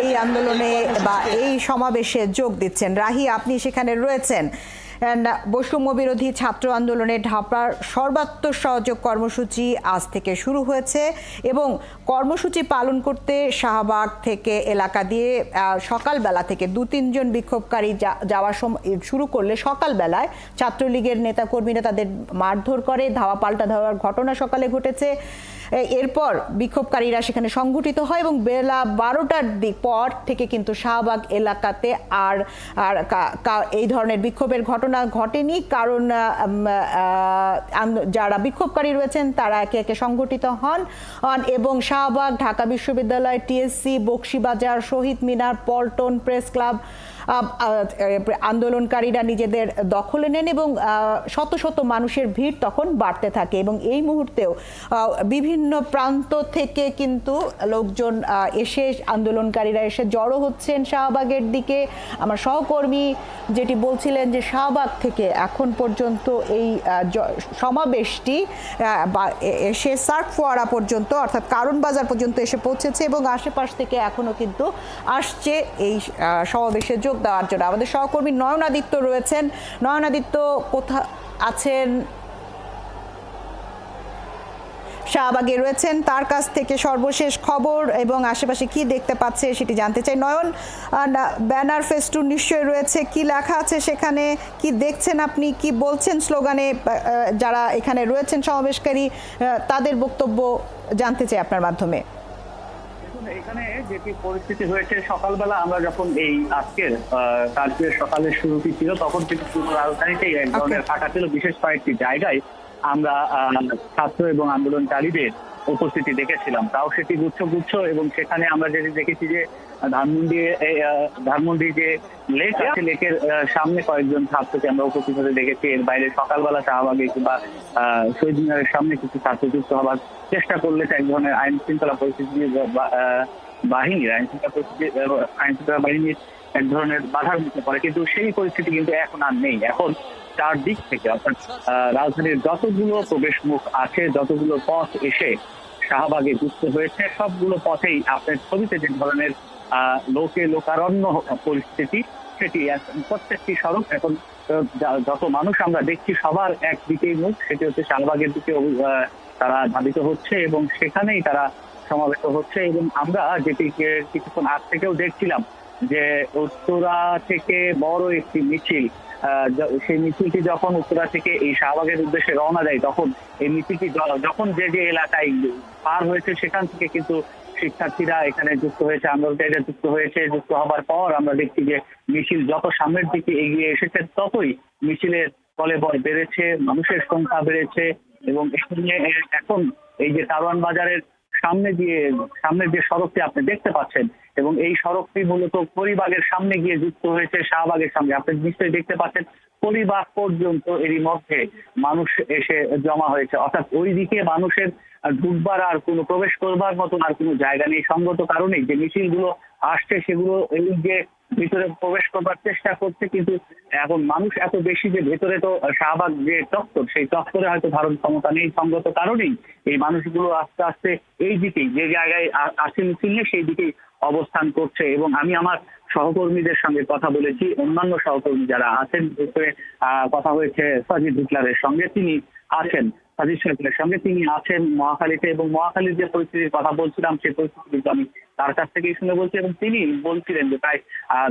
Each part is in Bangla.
এই আন্দোলনে বা এই সমাবেশে যোগ দিচ্ছেন। রাহি, আপনি সেখানে রয়েছেন। বৈষম্য বিরোধী ছাত্র আন্দোলনের ঢাকার সর্বাত্মক সহযোগ কর্মসূচি আজ থেকে শুরু হয়েছে এবং কর্মসূচি পালন করতে শাহবাগ থেকে এলাকা দিয়ে সকালবেলা থেকে 2-3 জন বিক্ষোভকারী যাওয়া শুরু করলে সকালবেলায় ছাত্রলীগের নেতাকর্মীরা তাদের মারধর করে, ধাওয়া পাল্টা ধাওয়ার ঘটনা সকালে ঘটেছে। এরপর বিক্ষোভকারীরা সেখানে সংগঠিত হয় এবং বেলা 12টার পর থেকে কিন্তু শাহবাগ এলাকাতে আর এই ধরনের বিক্ষোভের ঘটনা ঘটেনি, কারণ যারা বিক্ষোভকারী রয়েছেন তারা একে একে সংগঠিত হন এবং শাহবাগ, ঢাকা বিশ্ববিদ্যালয়, টিএসসি, বকশীবাজার, শহীদ মিনার, পল্টন, প্রেস ক্লাব আন্দোলনকারীরা নিজেদের দখলে নেন এবং শত শত মানুষের ভিড় তখন বাড়তে থাকে এবং এই মুহূর্তেও বিভিন্ন প্রান্ত থেকে কিন্তু লোকজন এসে, আন্দোলনকারীরা এসে জড়ো হচ্ছেন শাহবাগের দিকে। আমার সহকর্মী যেটি বলছিলেন যে শাহবাগ থেকে এখন পর্যন্ত এই সমাবেশটি এসে সার্ক ফোয়ারা পর্যন্ত অর্থাৎ কারণ বাজার পর্যন্ত এসে পৌঁছেছে এবং আশেপাশ থেকে এখনো কিন্তু আসছে এই সমাবেশে যোগ দেওয়ার জন্য। আমাদের সহকর্মী নয়নাদিত্য রয়েছেন। নয়নাদিত্য, কোথায় আছেন? শাহবাগে রয়েছেন, তার কাছ থেকে সর্বশেষ খবর এবং আশেপাশে কি দেখতে পাচ্ছে সেটি জানতে চাই। নয়ন, ব্যানার ফেস্টুন নিশ্চয়ই রয়েছে, কি লেখা আছে সেখানে, কি দেখছেন আপনি, কি বলছেন স্লোগানে যারা এখানে রয়েছেন সমাবেশকারী, তাদের বক্তব্য জানতে চাই আপনার মাধ্যমে। এখানে যেটি পরিস্থিতি হয়েছে, সকালবেলা আমরা যখন এই আজকের কার্যের সকালের শুরুটি ছিল তখন কিন্তু পুরো রাজধানীতেই এক ধরনের ফাঁকা ছিল। বিশেষ কয়েকটি জায়গায় আমরা ছাত্র এবং আন্দোলনকারীদের উপস্থিতি দেখেছিলাম, তাও সেটি গুচ্ছ গুচ্ছ। এবং সেখানে আমরা যেটি দেখেছি যে ধানমন্ডি যে লেক আছে, লেকের সামনে কয়েকজন ছাত্রকে আমরা উপস্থিত হতে দেখেছি। এর বাইরে সকালবেলা শাহবাগে কিংবা শহীদ মিনারের সামনে কিছু ছাত্র যুক্ত হবার চেষ্টা করলে এক ধরনের আইন শৃঙ্খলা বাহিনীর এক ধরনের বাধার মুখে পড়ে, কিন্তু সেই পরিস্থিতি কিন্তু এখন আর নেই। এখন চারদিক থেকে অর্থাৎ রাজধানীর যতগুলো প্রবেশ মুখ আছে, যতগুলো পথ এসে শাহবাগে যুক্ত হয়েছে, সবগুলো পথেই আপনার ছবিতে যে ধরনের লোকারণ্য পরিস্থিতি, সেটি প্রত্যেকটি সড়ক এখন যত মানুষ আমরা দেখছি সবার একদিকেই মুখ, সেটি হচ্ছে শাহবাগের দিকে তারা ধাবিত হচ্ছে এবং সেখানেই তারা সমাবেত হচ্ছে। এবং আমরা যেটিকে কিছুক্ষণ আগ থেকেও দেখছিলাম যে উত্তরা থেকে বড় একটি মিছিল, সেই মিছিলটি যখন উত্তরা থেকে এই শাহবাগের উদ্দেশ্যে রওনা দেয়, তখন এই মিছিলটি যখন যে যে এলাকায় পার হয়েছে সেখান থেকে কিন্তু শিক্ষার্থীরা এখানে যুক্ত হয়েছে, আন্দোলনকারীরা যুক্ত হয়েছে। যুক্ত হবার পর আমরা দেখছি যে মিছিল যত সামনের দিকে এগিয়ে এসেছে ততই মিছিলের কলেবর বেড়েছে, মানুষের সংখ্যা বেড়েছে এবং এখন এই যে কারওয়ান বাজারের সামনের যে সড়কটি আপনি দেখতে পাচ্ছেন, এবং এই সড়কটি মূলত পরিবাগের সামনে গিয়ে যুক্ত হয়েছে শাহবাগের সামনে। আপনি নিশ্চয়ই দেখতে পাচ্ছেন পরিবাগ পর্যন্ত এরই মধ্যে মানুষ এসে জমা হয়েছে, অর্থাৎ ওই দিকে মানুষের ঢুকবার আর কোনো প্রবেশ করবার মতন আর কোনো জায়গা নেই। সঙ্গত কারণেই যে মিছিলগুলো আসছে সেগুলো এই যে ভিতরে প্রবেশ করবার চেষ্টা করছে, কিন্তু এখন মানুষ এত বেশি যে ভেতরে তো শাহবাগ যে চত্বর, সেই চত্বরে হয়তো ধারণ ক্ষমতা নেই। সঙ্গত কারণেই এই মানুষগুলো আস্তে আস্তে এই দিকেই, যে জায়গায় আসে মিছিল নিয়ে সেই দিকেই অবস্থান করছে। এবং আমি আমার সহকর্মীদের সঙ্গে কথা বলেছি, অন্যান্য সহকর্মী যারা আছেন, কথা হয়েছে সাজিদ হিটলারের সঙ্গে, তিনি আছেন সাজিদ সাহেবের সঙ্গে, তিনি আছেন মহাখালীতে। এবং মহাখালীর যে পরিস্থিতির কথা বলছিলাম সেই পরিস্থিতি কিন্তু আমি তার কাছ থেকেই শুনে বলছি। এবং তিনি বলছিলেন যে প্রায়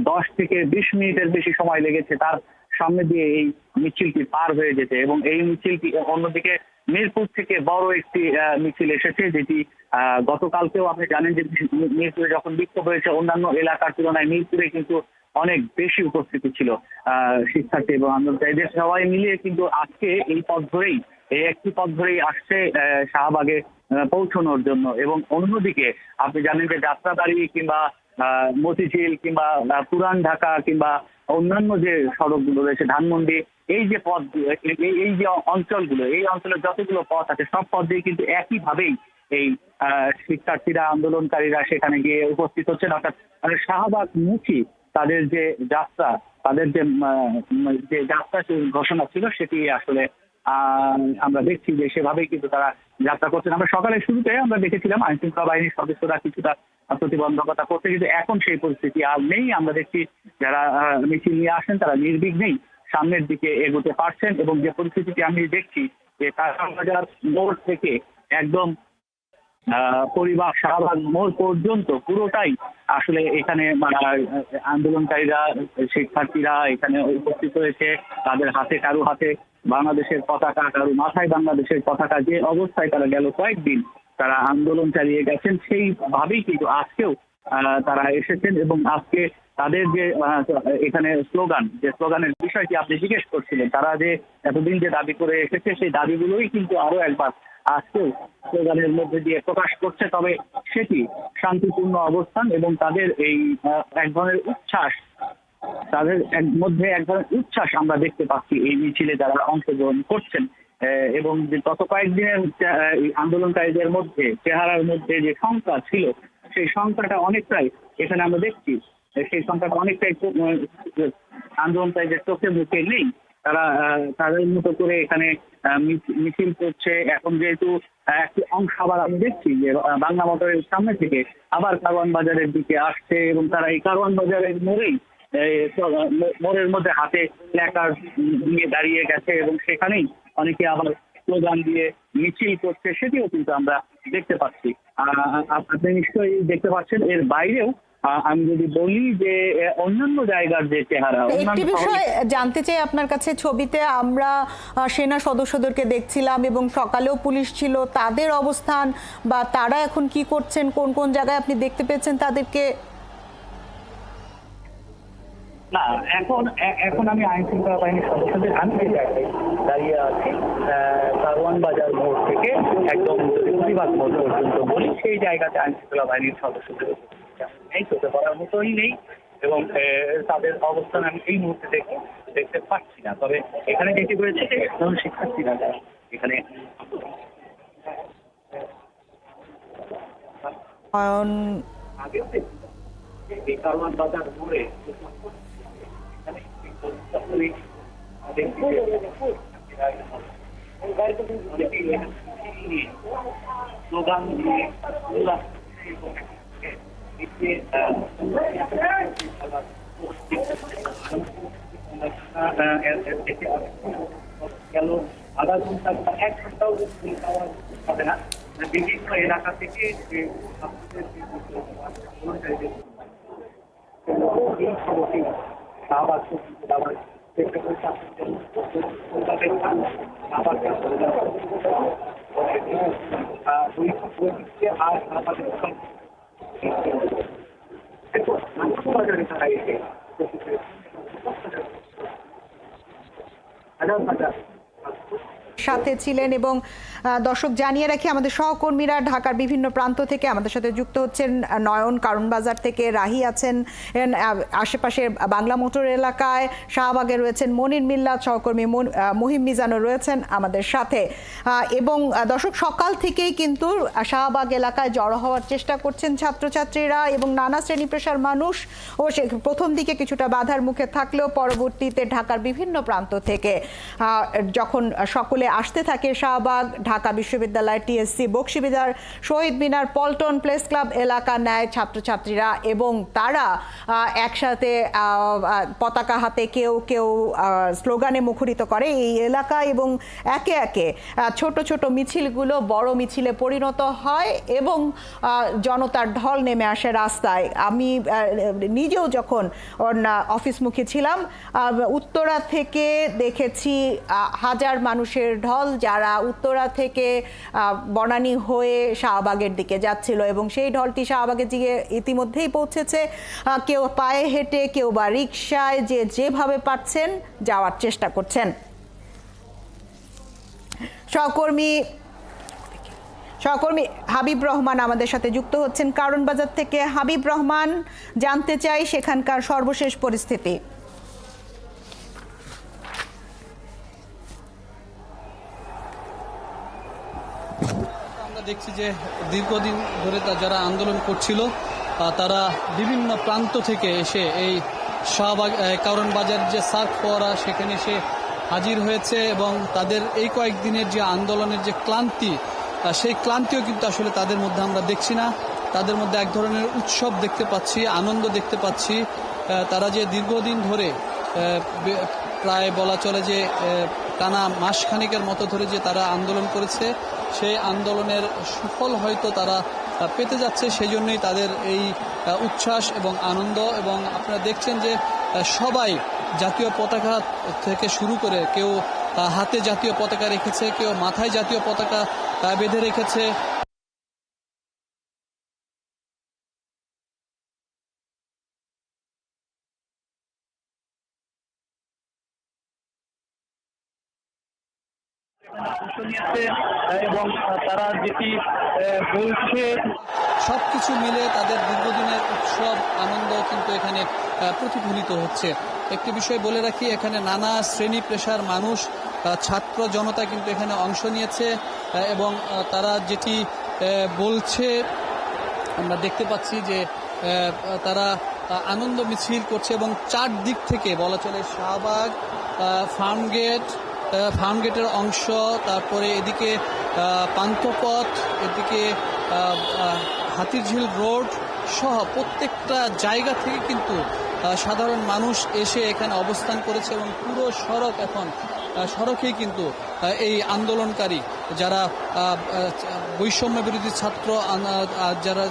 10 থেকে 20 মিনিটের বেশি সময় লেগেছে তার সামনে দিয়ে এই মিছিলটি পার হয়ে যেতে। এবং এই মিছিলটি অন্যদিকে মিরপুর থেকে বড় একটি মিছিল এসেছে, যেটি গতকালকেও আপনি জানেন যে মিরপুরে যখন বিক্ষোভ হয়েছে অন্যান্য এলাকার তুলনায় মিরপুরে কিন্তু অনেক বেশি উপস্থিতি ছিল শিক্ষার্থী এবং আন্দোলনকারীদের। সবাই মিলিয়ে কিন্তু আজকে এই একটি পথ ধরেই আসছে শাহবাগে পৌঁছানোর জন্য। এবং অন্যদিকে আপনি জানেন যে যাত্রাবাড়ি কিংবা মতিঝিল কিংবা পুরান ঢাকা কিংবা অন্যান্য যে সড়কগুলো রয়েছে, ধানমন্ডি, এই যে পথ, এই যে অঞ্চলগুলো, এই অঞ্চলের যতগুলো পথ আছে সব পথ দিয়ে কিন্তু একইভাবেই এই শিক্ষার্থীরা, আন্দোলনকারীরা সেখানে গিয়ে উপস্থিত হচ্ছেন। অর্থাৎ শাহবাগ মুখী তাদের যে যাত্রা, তাদের যে যাত্রা ঘোষণা ছিল সেটি আসলে আমরা দেখছি যে সেভাবেই কিন্তু তারা যাত্রা করছেন। আমরা সকালের শুরুতে আমরা দেখেছিলাম আইন শৃঙ্খলা বাহিনীর সদস্যরা কিছুটা প্রতিবন্ধকতা করতে, কিন্তু এখন সেই পরিস্থিতি আর নেই। আমরা দেখছি যারা মিছিল নিয়ে আসেন তারা নির্বিঘ্নেই সামনের দিকে এগোতে পারছেন, এবং যে পরিস্থিতিটি আমি দেখছি যে কারওয়ানবাজার মোড় থেকে একদম পরিবার শাহবাগ মোড় পর্যন্ত পুরোটাই আসলে এখানে আন্দোলনকারীরা, শিক্ষার্থীরা এখানে উপস্থিত হয়েছে। তাদের হাতে কারো হাতে বাংলাদেশের পতাকা, কারো মাথায় বাংলাদেশের পতাকা। যে অবস্থায় তারা গেল কয়েকদিন তারা আন্দোলন চালিয়ে গেছেন, সেইভাবেই কিন্তু আজকেও তারা এসেছেন। এবং আজকে তাদের যে এখানে স্লোগানের বিষয়টি আপনি জিজ্ঞেস করছিলেন, তারা যে এতদিন যে দাবি করে এসেছে সেই দাবিগুলোই কিন্তু আরো একবার আজকেও স্লোগানের মধ্যে দিয়ে প্রকাশ করছে। তবে সেটি শান্তিপূর্ণ অবস্থান এবং তাদের এই এক ধরনের উচ্ছ্বাস, তাদের মধ্যে এক ধরনের উচ্ছ্বাস আমরা দেখতে পাচ্ছি এই মিছিলে যারা অংশগ্রহণ করছেন। এবং গত কয়েকদিনের আন্দোলনকারীদের মধ্যে চেহারার মধ্যে যে সংখ্যা ছিল, সেই সংখ্যাটা অনেকটাই এখানে আমরা দেখছি, সেই সংখ্যাটা অনেকটাই আন্দোলনকারীদের চোখে মুখে নেই। তারা তাদের মতো করে এখানে মিছিল করছে। এখন যেহেতু একটি অংশ আবার আমি দেখছি যে বাংলা মোটরের সামনে থেকে আবার কারওয়ান বাজারের দিকে আসছে, এবং তারা এই কারওয়ান বাজারের মোড়ের মধ্যে হাতে প্ল্যাকার্ড নিয়ে দাঁড়িয়ে গেছে, এবং সেখানেই অনেকে আবার স্লোগান দিয়ে মিছিল করছে, সেটিও কিন্তু আমরা দেখতে পাচ্ছি। আপনি নিশ্চয়ই দেখতে পাচ্ছেন। এর বাইরেও আমি যদি বলি যে অন্যান্য জায়গার যে চেহারা, একটি বিষয় জানতে চাই আপনার কাছে। ছবিতে আমরা সেনা সদস্যদেরকে দেখছিলাম এবং সকালেও পুলিশ ছিল, তাদের অবস্থান বা তারা এখন কি করছেন, কোন কোন জায়গায় আপনি দেখতে পেয়েছেন তাদেরকে? না, এখন আমি আইন শৃঙ্খলা বাহিনীর সদস্যদের আমি যে জায়গায় দাঁড়িয়ে আছি, কারওয়ান বাজার মোড় থেকে একদম প্রতিবাদ মোড় পর্যন্ত বলি, সেই জায়গাতে আইন শৃঙ্খলা বাহিনীর সদস্যদের নেই, চোখে পড়ার মতোই নেই, এবং তাদের অবস্থান আমি এই মুহূর্তে দেখতে পাচ্ছি না। তবে এখানে যেটি হয়েছে যে শিক্ষার্থীরা যারা এখানে এই কারওয়ান বাজার মোড়ে স্লোগান দিয়ে গেল আধা ঘন্টা বা 1 ঘন্টাও হবে না, বিভিন্ন এলাকা থেকে সাথে ছিলেন। এবং দর্শক জানিয়ে রাখি, আমাদের সহকর্মীরা ঢাকার বিভিন্ন প্রান্ত থেকে আমাদের সাথে যুক্ত হচ্ছেন। নয়ন কারওয়ান বাজার থেকে, রাহি আছেন আশেপাশের বাংলা মোটর এলাকায়, শাহবাগে রয়েছেন মনির মিল্লাত, সহকর্মী মহিম মিজানও রয়েছেন আমাদের সাথে। এবং দর্শক সকাল থেকেই কিন্তু শাহবাগ এলাকায় জড়ো হওয়ার চেষ্টা করছেন ছাত্রছাত্রীরা এবং নানা শ্রেণী পেশার মানুষ। ও সে প্রথম দিকে কিছুটা বাধার মুখে থাকলেও পরবর্তীতে ঢাকার বিভিন্ন প্রান্ত থেকে যখন সকলে আসতে থাকে শাহবাগ, ঢাকা বিশ্ববিদ্যালয়, টিএসসি, বকশীবাজার, শহীদ মিনার, পল্টন, প্রেস ক্লাব এলাকা নেয় ছাত্রছাত্রীরা, এবং তারা একসাথে পতাকা হাতে কেউ কেউ স্লোগানে মুখরিত করে এই এলাকা, এবং একে একে ছোট ছোট মিছিলগুলো বড় মিছিলে পরিণত হয় এবং জনতার ঢল নেমে আসে রাস্তায়। আমি নিজেও যখন অফিসমুখী ছিলাম, উত্তরা থেকে দেখেছি হাজার মানুষের ঢল যারা উত্তরা থেকে বনানী হয়ে শাহবাগের দিকে যাচ্ছিল, এবং সেই ঢলটি শাহবাগে গিয়ে ইতিমধ্যেই পৌঁছেছে। কেউ পায়ে হেঁটে, কেউ বা রিকশায়, যে যেভাবে পারছেন যাওয়ার চেষ্টা করছেন। সহকর্মী হাবিব রহমান আমাদের সাথে যুক্ত হচ্ছেন কারওয়ান বাজার থেকে। হাবিব রহমান, জানতে চাই সেখানকার সর্বশেষ পরিস্থিতি। আমরা দেখছি যে দীর্ঘদিন ধরে যারা আন্দোলন করছিল তারা বিভিন্ন প্রান্ত থেকে এসে এই শাহবাগ কারওয়ান বাজার যে সার্ক ফোয়ারা সেখানে এসে হাজির হয়েছে, এবং তাদের এই কয়েকদিনের যে আন্দোলনের যে ক্লান্তি, সেই ক্লান্তিও কিন্তু আসলে তাদের মধ্যে আমরা দেখছি না। তাদের মধ্যে এক ধরনের উৎসব দেখতে পাচ্ছি, আনন্দ দেখতে পাচ্ছি। তারা যে দীর্ঘদিন ধরে প্রায় বলা চলে যে টানা মাসখানেকের মতো ধরে যে তারা আন্দোলন করেছে, সেই আন্দোলনের সুফল হয়তো তারা পেতে যাচ্ছে। সেই জন্যই তাদের এই উচ্ছ্বাস এবং আনন্দ। এবং আপনারা দেখছেন যে সবাই জাতীয় পতাকা থেকে শুরু করে কেউ হাতে জাতীয় পতাকা রেখেছে, কেউ মাথায় জাতীয় পতাকা বেঁধে রেখেছে। অংশ নিয়েছে এবং তারা যেটি বলছে সবকিছু মিলে তাদের দীর্ঘদিনের উৎসব আনন্দ কিন্তু এখানে প্রতিফলিত হচ্ছে। একটি বিষয় বলে রাখি, এখানে নানা শ্রেণী পেশার মানুষ, ছাত্র জনতা কিন্তু এখানে অংশ নিয়েছে এবং তারা যেটি বলছে আমরা দেখতে পাচ্ছি যে তারা আনন্দ মিছিল করছে এবং চারদিক থেকে বলা চলে শাহবাগ, ফার্মগেটের অংশ, তারপরে এদিকে পান্থপথ, এদিকে হাতিরঝিল রোড সহ প্রত্যেকটা জায়গা থেকে কিন্তু সাধারণ মানুষ এসে এখানে অবস্থান করেছে এবং পুরো সড়ক এখন সড়কেই কিন্তু এই আন্দোলনকারী যারা বৈষম্য বিরোধী ছাত্র যারা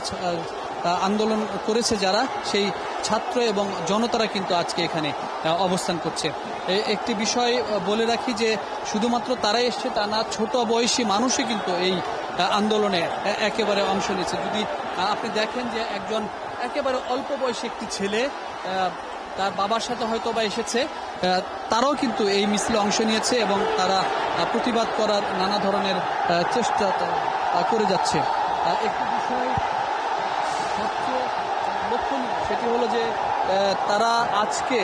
আন্দোলন করেছে, যারা সেই ছাত্র এবং জনতারা কিন্তু আজকে এখানে অবস্থান করছে। একটি বিষয় বলে রাখি যে শুধুমাত্র তারাই এসছে তা না, ছোট বয়সী মানুষই কিন্তু এই আন্দোলনে একেবারে অংশ নিয়েছে। যদি আপনি দেখেন যে একজন একেবারে অল্প বয়সী একটি ছেলে তার বাবার সাথে হয়তো বা এসেছে, তারাও কিন্তু এই মিছিলে অংশ নিয়েছে এবং তারা প্রতিবাদ করার নানা ধরনের চেষ্টা করে যাচ্ছে। একটি বিষয় সবচেয়ে লক্ষণীয় সেটি হলো যে তারা আজকে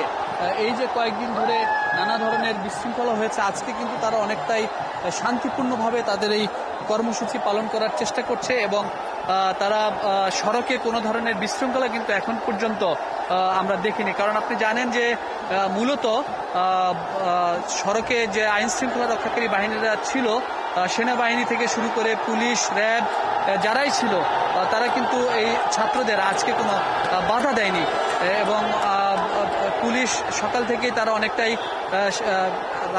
এই যে কয়েকদিন ধরে নানা ধরনের বিশৃঙ্খলা হয়েছে, আজকে কিন্তু তারা অনেকটাই শান্তিপূর্ণভাবে তাদের এই কর্মসূচি পালন করার চেষ্টা করছে এবং তারা সড়কে কোনো ধরনের বিশৃঙ্খলা কিন্তু এখন পর্যন্ত আমরা দেখিনি। কারণ আপনি জানেন যে মূলত সড়কে যে আইন শৃঙ্খলা রক্ষাকারী বাহিনীরা ছিল, সেনাবাহিনী থেকে শুরু করে পুলিশ, র্যাব যারাই ছিল, তারা কিন্তু এই ছাত্রদের আজকে কোনো বাধা দেয়নি এবং পুলিশ সকাল থেকেই তারা অনেকটাই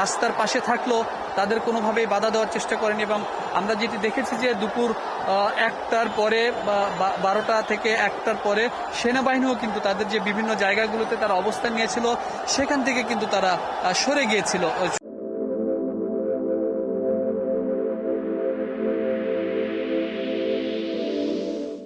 রাস্তার পাশে থাকলো, তাদের কোনোভাবেই বাধা দেওয়ার চেষ্টা করেনি। এবং আমরা যেটি দেখেছি যে দুপুর 1টার পরে বা 12টা থেকে 1টার পরে সেনাবাহিনীও কিন্তু তাদের যে বিভিন্ন জায়গাগুলোতে তারা অবস্থান নিয়েছিল সেখান থেকে কিন্তু তারা সরে গিয়েছিল,